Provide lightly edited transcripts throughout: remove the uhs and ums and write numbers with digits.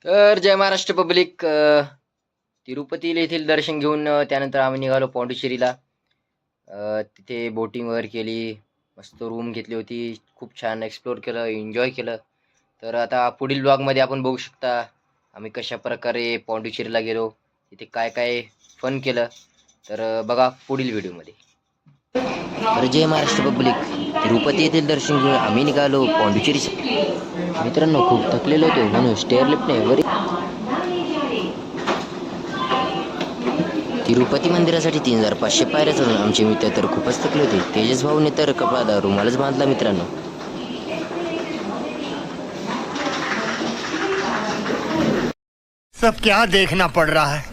तर जय महाराष्ट्र पब्लिक. तिरुपती येथील दर्शन घेऊन त्यानंतर आम्ही निघालो पॉंडिचेरीला. तिथे बोटिंग वगैरे केली, मस्त रूम घेतली होती, खूप छान एक्सप्लोर केलं, एन्जॉय केलं. तर आता पुढील ब्लॉगमध्ये आपण बघू शकता आम्ही कशा प्रकारे पॉंडिचेरीला गेलो, तिथे काय काय फन केलं. तर बघा पुढील व्हिडिओमध्ये. तर जय महाराष्ट्र पब्लिक, तिरुपती येथील दर्शन घेऊन आम्ही निघालो पॉंडिचेरी. मित्रांनो खूप थकलेलो होतो म्हणून स्टेअर लिफ्टने वर तिरुपती मंदिरासाठी 3500 पायऱ्या चढून आमचे मित्र तर खूपच थकले होते. तेजस भाऊने तर कपाळाला रुमालच बांधला. मित्रांनो सब क्या देखना पड़ रहा है.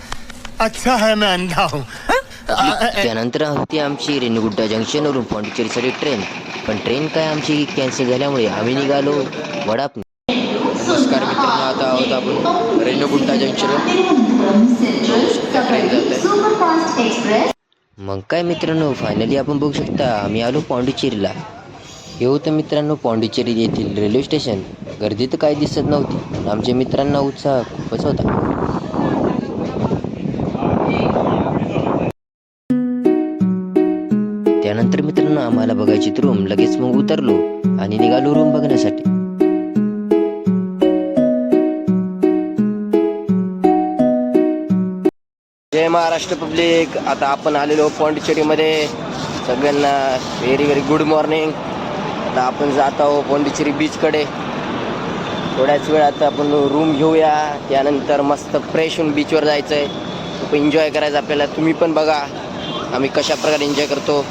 अच्छा है मैं अंधा हूँ. त्यानंतर होती आमची रेणीगुड्डा जंक्शनवरून पॉंडिचेरीसाठी ट्रेन, पण ट्रेन काय आमची कॅन्सल झाल्यामुळे आम्ही निघालो वडाप. नमस्कार मित्रांनो, आता आहोत आपण रेणीगुड्डा जंक्शनवर. ट्रेन जात. मग काय मित्रांनो, फायनली आपण बघू शकता आम्ही आलो पॉंडिचेरीला. हे होतं मित्रांनो पॉंडिचेरी येथील रेल्वे स्टेशन. गर्दी तर काही दिसत नव्हती, पण आमच्या मित्रांना उत्साह खूपच होता. त्यानंतर मित्रांनो आम्हाला बघायची रूम, लगेच मग उतरलो आणि निघालो रूम बघण्यासाठी. जय महाराष्ट्र पब्लिक, आता आपण आलेलो पॉंडिचेरीमध्ये. सगळ्यांना व्हेरी व्हेरी गुड मॉर्निंग. आता आपण जात आहोत पॉंडिचेरी बीचकडे. थोड्याच वेळात आपण रूम घेऊया, त्यानंतर मस्त फ्रेश होऊन बीचवर जायचं आहे. खूप एन्जॉय करायचं आपल्याला. तुम्ही पण बघा आम्ही कशा प्रकारे एन्जॉय करतो.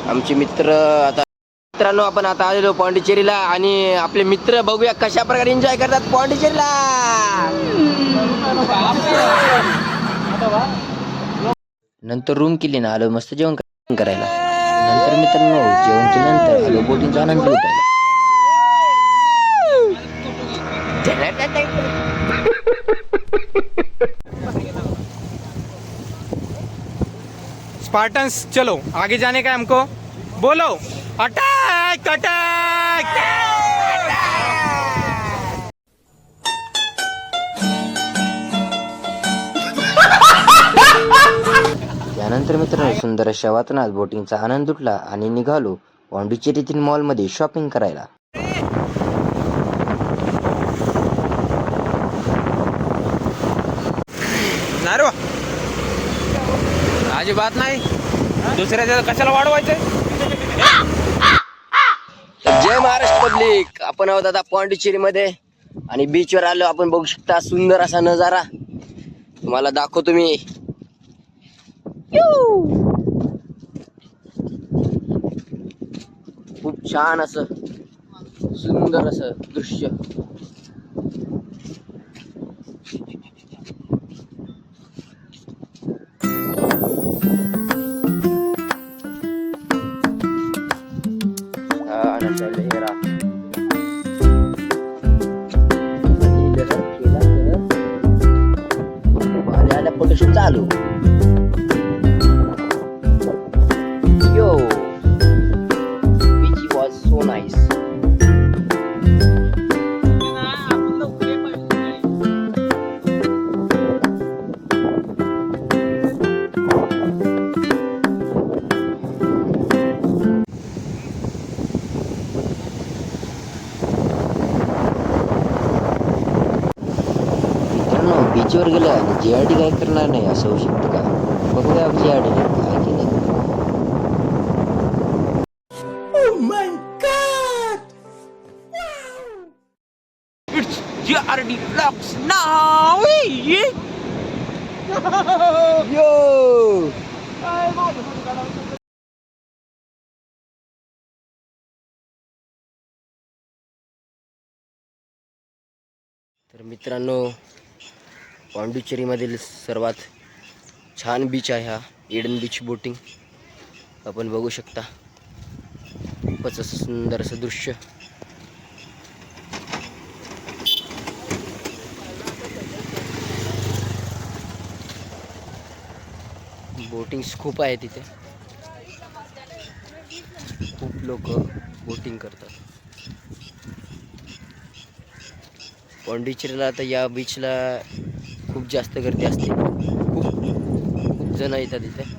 आमचे मित्र आता मित्रांनो आपण आता आलेलो पॉंडिचेरीला आणि आपले मित्र बघूया कशा प्रकारे एन्जॉय करतात पॉंडिचेरीला. नंतर रूम केली ना आलो मस्त जेवण करायला. नंतर मित्रांनो जेवण केल्यानंतर आलो बोटिंगचा आनंद लुटायला. स्पार्टन्स चलो आगे जाने का है हमको. बोलो अटैक अटैक. त्यानंतर मित्रांनो सुंदर अशा वातावरणात बोटिंगचा आनंद लुटला आणि निघालो पॉंडिचेरीतील मॉलमध्ये शॉपिंग करायला. नाही रे अजिबात नाही. दुसऱ्याच्या कशाला वाढवायचंय. जय महाराष्ट्र पब्लिक, आपण आहोत आता पॉंडिचेरीमध्ये आणि बीचवर आलो. आपण बघू शकता सुंदर असा नजारा, तुम्हाला दाखवतो मी. खूप छान असं सुंदर असं दृश्य. फोटोशूट चालू. Yo, beach was so nice. मित्रांनो बीचवर गेलं आणि JRD काय करणार नाही असं होऊ शकतं का? बघूया JRD काय केलं. GRD Vlogs now. Yo! तर मित्रांनो पॉंडिचेरीमधील सर्वात छान बीच आहे हा एडन बीच. बोटिंग आपण बघू शकता. खूपच असं सुंदर असं दृश्य. बोटिंग्स खूप आहे तिथे. खूप लोक बोटिंग करतात. पॉंडिचेरीला आता या बीचला खूप जास्त गर्दी असते. खूप खूप जण येतात इथे.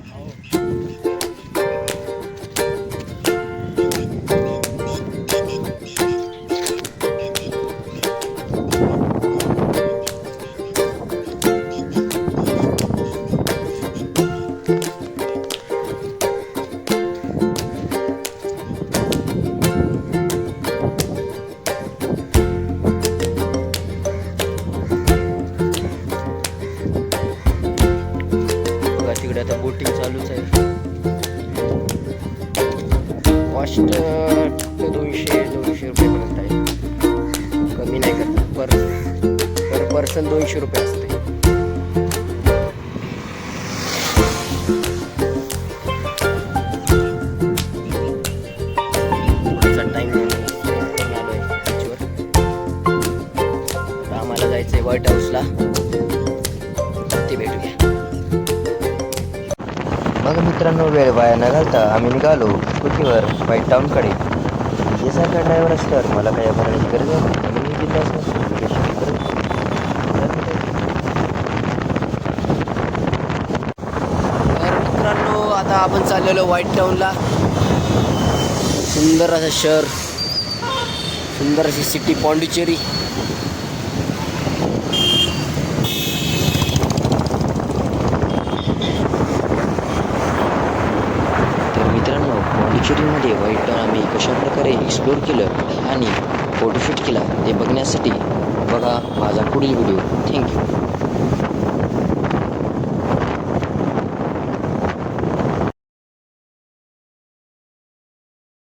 तिकडे आता बोटिंग चालूच आहे. कॉस्ट फक्त 200 रुपयेपर्यंत आहे. कमी नाही करत. पर पर्सन 200 रुपये असते. आम्हाला जायचंय व्हाईट हाऊसला. ते भेटूया. बघा मित्रांनो, वेळ वाया न घालता आम्ही निघालो स्कूटीवर व्हाईट टाऊनकडे. यासारखा ड्रायव्हर असल्यावर मला काही भरण्याची गरज नाही. मी बिंदास तर मित्रांनो, आता आपण चाललेलो व्हाईट टाऊनला. सुंदर असं शहर, सुंदर अशी सिटी पॉंडिचेरी. पॉंडिचेरीमध्ये व्हाईट टाऊन आम्ही कशाप्रकारे एक्सप्लोअर केलं आणि फोटोशूट केला ते बघण्यासाठी बघा माझा पुढील व्हिडिओ. थँक्यू.